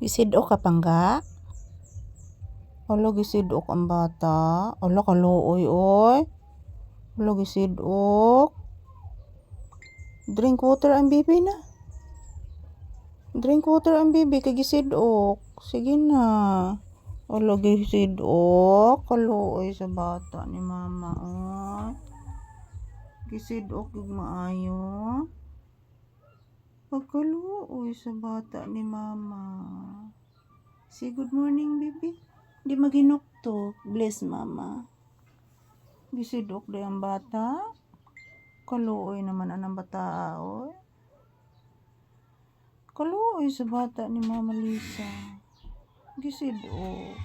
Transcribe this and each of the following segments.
Gisidok ka pangga? Ala, gisidok ang bata. Ala, kaluoy, oy. Ala, gisidok. Drink water ang baby na. Drink water ang baby, kay gisidok. Sige na. Ala, gisidok. Kaluoy sa bata ni mama, oy. Gisidok yung maayo. Pagkaluoy sa bata ni mama. Say good morning, baby. Di maginuktok. Bless mama. Gisidok di ang bata. Kaluoy naman ang bata, oy. Kaluoy sa bata ni Mama Lisa. Gisidok.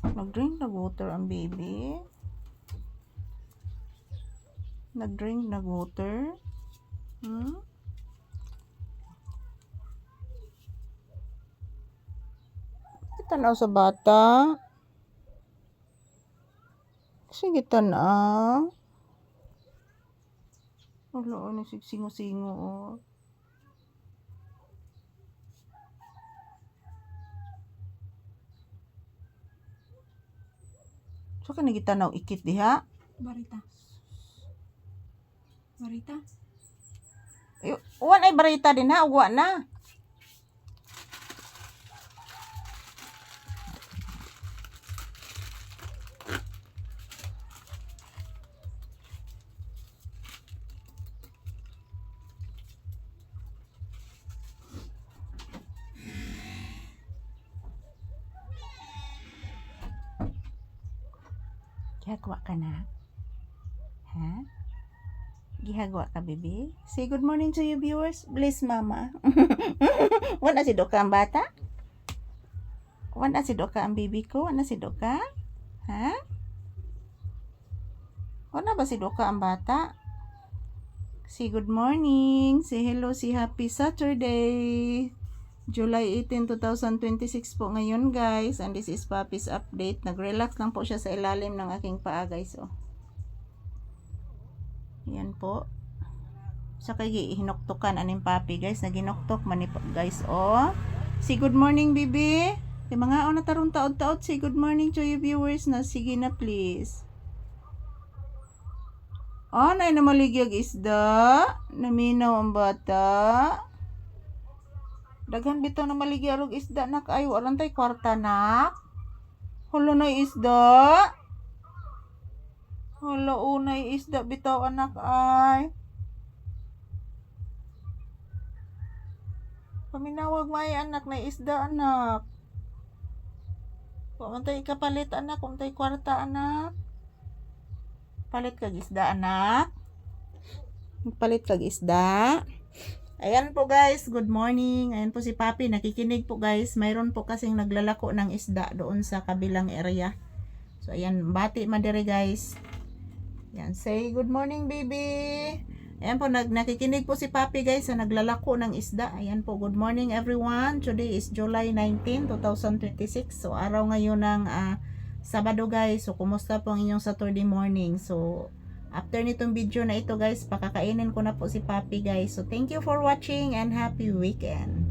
Nag-drink na water ang baby. Nag-drink na water. Tanaw sa bata. Sige, tanaw. Wala, ano, singo-singo, oh. So, ka nagitanaw ikit diha? Barita. Barita? Uwan ay barita din ha, uwa na. Gihagwa ka na? Ha? Gihagwa ka, baby? Say good morning to you viewers. Bless mama. Wala si Doka ang bata? Wala si Doka ang baby ko? Wala si Doka? Ha? Wala ba si Doka ang bata? Say good morning. Say hello, say happy Saturday. July 18, 2026 po ngayon, guys. And this is Papi's update. Nag-relax lang po siya sa ilalim ng aking paa, guys. Oh. Yan po. Sa kay hinoktokan aning papi, guys. Naginoktok man ni guys. Oh. Say good morning, baby. Yung mga na tarong taod-taod. Say good morning to you viewers na. Sige na, please. Oh, na maligyag isda. Naminaw ang bata. Daghan bitaw na maligyarog isda nak ay walang tay kwarta nak. Hulo na isda. Hulo unay isda bitaw anak ay. Paminawag may anak na isda anak. Pamantay kapalit anak, pamantay kwarta anak. Palit kag isda anak. Palit kag isda. Ayan po guys, good morning. Ayan po si Papi, nakikinig po guys. Mayroon po kasing naglalako ng isda doon sa kabilang area. So ayan, bati madere guys. Ayan, say good morning baby. Ayan po, nakikinig po si Papi guys sa naglalako ng isda. Ayan po, good morning everyone. Today is July 19, 2026. So araw ngayon ng Sabado guys. So kumusta po ang inyong Saturday morning? So after nitong video na ito guys, pakakainin ko na po si Papi guys. So thank you for watching and happy weekend.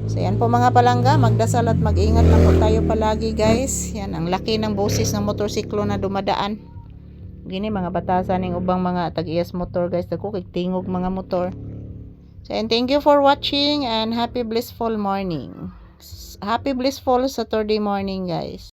So yan po mga palangga, magdasal at mag-ingat lang po tayo palagi guys. Yan ang laki ng boses ng motorsiklo na dumadaan. Gini mga batasan ng ubang mga tag-iyas motor guys. Dako kay tingog mga motor. So and thank you for watching and happy blissful morning. Happy blissful Saturday morning guys.